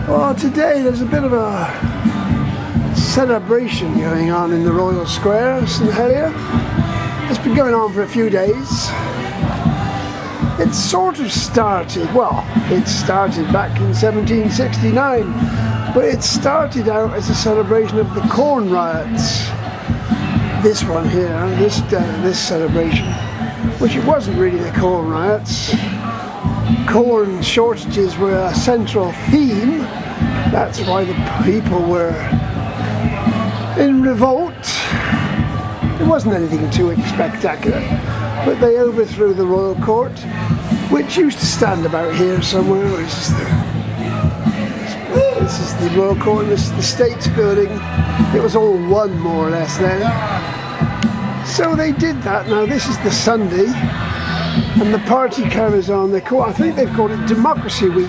Well, today there's a bit of a celebration going on in the Royal Square, St Helier. It's been going on for a few days. It sort of started, well, it started back in 1769, but it started out as a celebration of the Corn Riots. This one here, this celebration, which it wasn't really the Corn Riots. Corn shortages were a central theme. That's why the people were in revolt. It wasn't anything too spectacular, but they overthrew the royal court, which used to stand about here somewhere. This is the royal court, and this is the States building. It was all one, more or less, then. So they did that. Now this is the Sunday, and the party carries on. I think they've called it Democracy Week,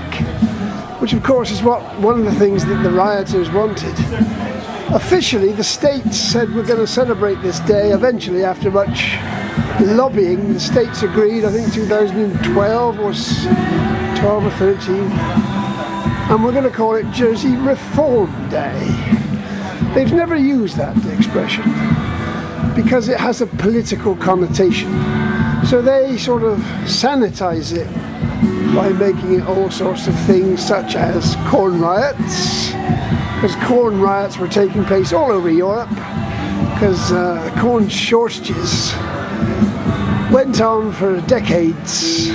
which of course is one of the things that the rioters wanted. Officially, the States said we're going to celebrate this day. Eventually, after much lobbying, the States agreed, I think 2012 or 12 or 13, and we're going to call it Jersey Reform Day. They've never used that expression because it has a political connotation. So they sort of sanitize it by making it all sorts of things, such as Corn Riots, because Corn Riots were taking place all over Europe, because corn shortages went on for decades.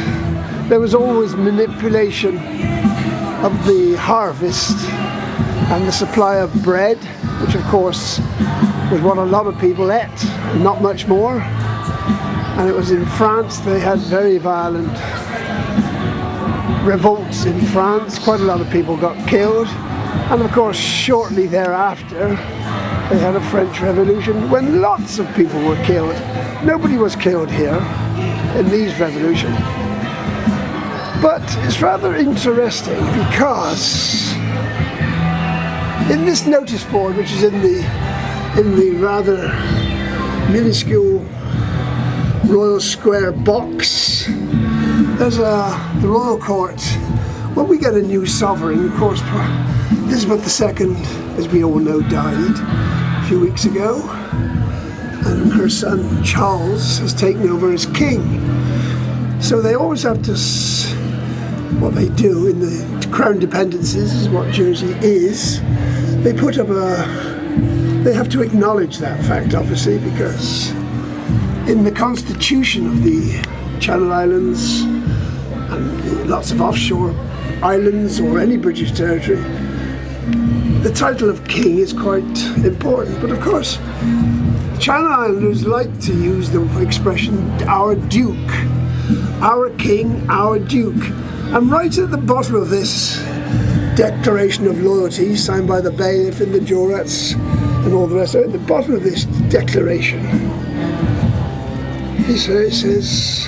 There was always manipulation of the harvest and the supply of bread, which of course was what a lot of people ate, not much more. And it was in France. They had very violent revolts in France. Quite a lot of people got killed. And of course, shortly thereafter, they had a French Revolution when lots of people were killed. Nobody was killed here in these revolutions. But it's rather interesting because in this notice board, which is in the rather minuscule Royal Square box, there's the Royal Court. When we get a new sovereign, of course, Elizabeth II, as we all know, died a few weeks ago, and her son Charles has taken over as king. So they always have to, what they do in the crown dependencies, is what Jersey is, they put up they have to acknowledge that fact, obviously, because in the constitution of the Channel Islands and lots of offshore islands or any British territory, the title of king is quite important. But of course, Channel Islanders like to use the expression our duke, our king, our duke. And right at the bottom of this declaration of loyalty signed by the bailiff and the jurats and all the rest, at the bottom of this declaration, it says,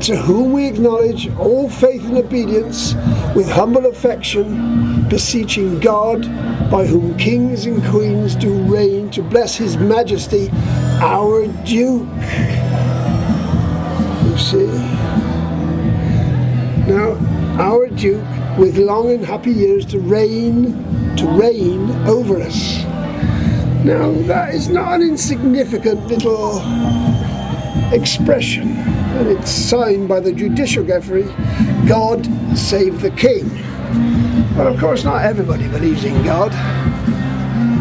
to whom we acknowledge all faith and obedience with humble affection, beseeching God, by whom kings and queens do reign, to bless his majesty, our Duke. You see? Now, our Duke, with long and happy years to reign over us. Now, that is not an insignificant little expression, and it's signed by the judicial referee, God save the king. But of course, not everybody believes in God,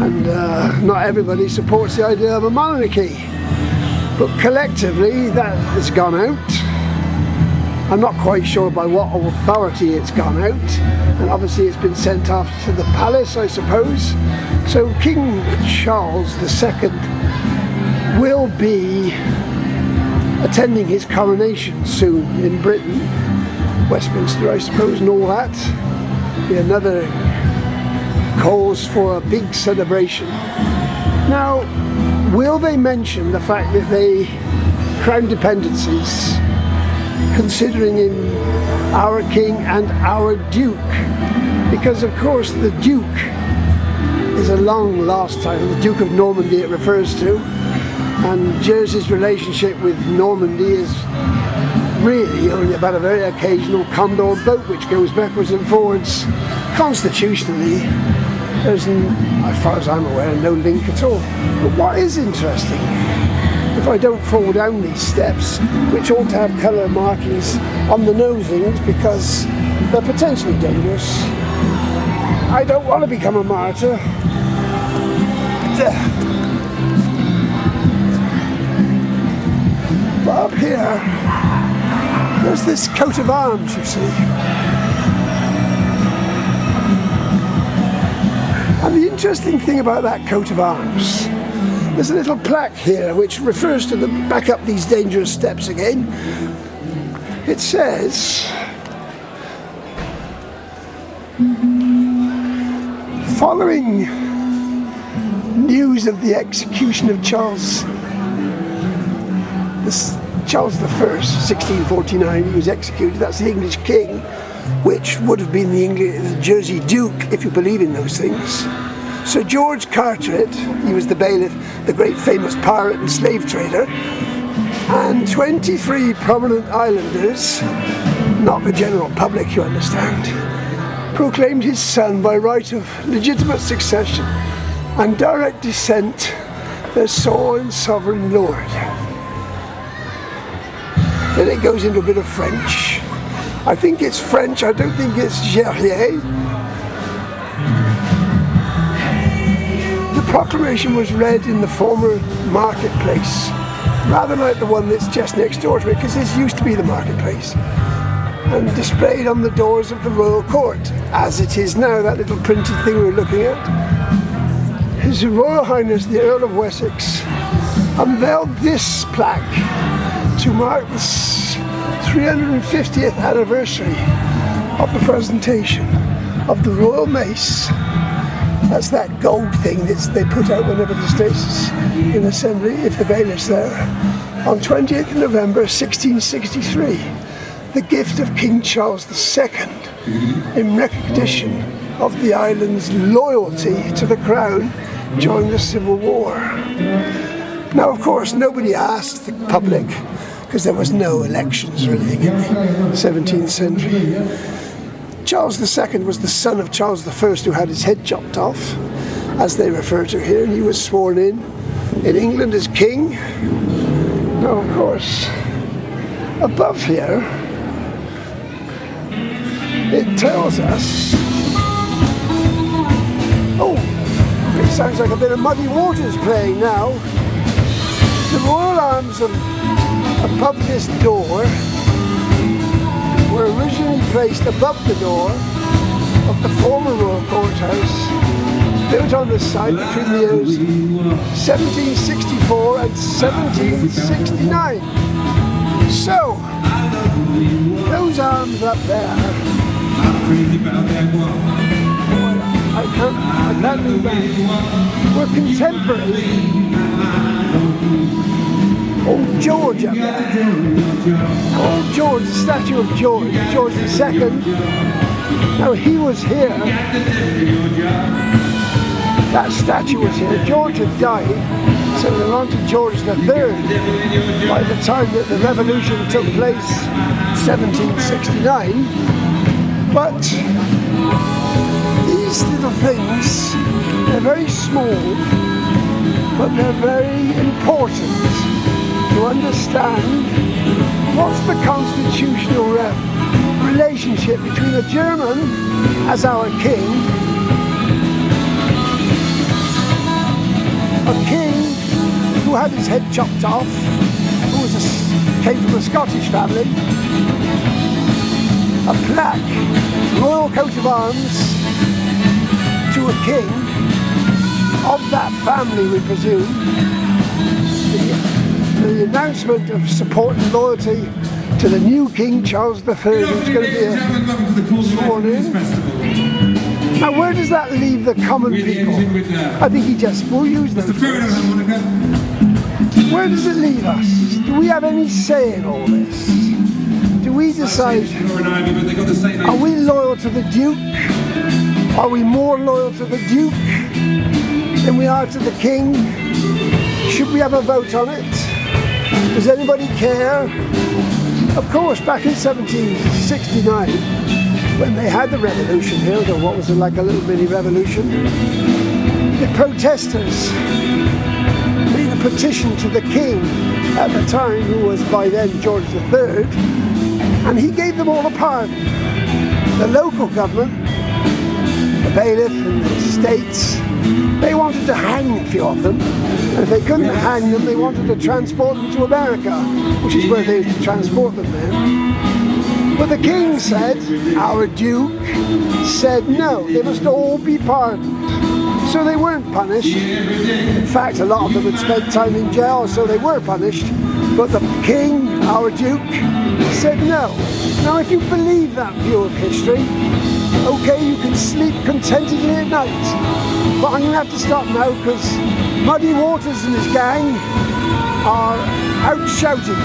and not everybody supports the idea of a monarchy. But collectively, that has gone out. I'm not quite sure by what authority it's gone out, and obviously it's been sent off to the palace, I suppose. So King Charles II will be attending his coronation soon in Britain, Westminster, I suppose, and all that. Be another cause for a big celebration. Now, will they mention the fact that they crown dependencies, considering him our king and our duke? Because of course the duke is a long lost title, the Duke of Normandy it refers to, and Jersey's relationship with Normandy is really only about a very occasional condor boat which goes backwards and forwards. Constitutionally, there's, as far as I'm aware, no link at all. But what is interesting, if I don't fall down these steps, which ought to have colour markings on the nosings because they're potentially dangerous, I don't want to become a martyr. But up here, there's this coat of arms, you see. And the interesting thing about that coat of arms, there's a little plaque here which refers to the back up these dangerous steps again. It says, following news of the execution of Charles I, 1649, he was executed. That's the English king, which would have been the Jersey Duke, if you believe in those things. Sir George Carteret, he was the bailiff, the great famous pirate and slave trader, and 23 prominent islanders, not the general public, you understand, proclaimed his son by right of legitimate succession and direct descent their sole and sovereign lord. Then it goes into a bit of French. I think it's French, I don't think it's guerrier. The proclamation was read in the former marketplace, rather like the one that's just next door to it, because this used to be the marketplace, and displayed on the doors of the royal court, as it is now, that little printed thing we're looking at. His Royal Highness the Earl of Wessex unveiled this plaque to mark the 350th anniversary of the presentation of the Royal Mace. That's that gold thing that they put out whenever the States is in assembly, if the bailiff's there, on 20th November 1663, the gift of King Charles II in recognition of the island's loyalty to the Crown during the Civil War. Now, of course, nobody asked the public, because there was no elections or anything in the 17th century. Charles II was the son of Charles I, who had his head chopped off, as they refer to here, and he was sworn in England as king. Now, of course, above here, it tells us, oh, it sounds like a bit of Muddy Waters playing now. The royal arms above this door were originally placed above the door of the former royal courthouse, built on the site between the years 1764 and 1769. So, those arms up there, I can't move back, were contemporary. Old George up there. Old George, the statue of George II. Now he was here. That statue was here. George had died, so they were on to George III by the time that the revolution took place, 1769. But these little things, they're very small, but they're very important to understand what's the constitutional relationship between a German as our king, a king who had his head chopped off, who came from a Scottish family, a plaque, royal coat of arms to a king of that family, we presume, the announcement of support and loyalty to the new King Charles III, who's going to be sworn in. Now, where does that leave the common people? I think we'll use those words. Where does it leave us? Do we have any say in all this? Do we decide, are we loyal to the Duke? Are we more loyal to the Duke than we are to the King? Should we have a vote on it? Does anybody care? Of course, back in 1769, when they had the revolution here, or what was it, like a little mini revolution, the protesters made a petition to the king at the time, who was by then George III, and he gave them all a pardon. The local government, the bailiff and the states, they wanted to hang a few of them, and if they couldn't hang them, they wanted to transport them to America, which is where they used to transport them then. But the king said, our duke said no, they must all be pardoned. So they weren't punished. In fact, a lot of them had spent time in jail, so they were punished. But the king, our duke, said no. Now if you believe that view of history, okay, you can sleep contentedly at night. But I'm going to have to stop now because Muddy Waters and his gang are out shouting.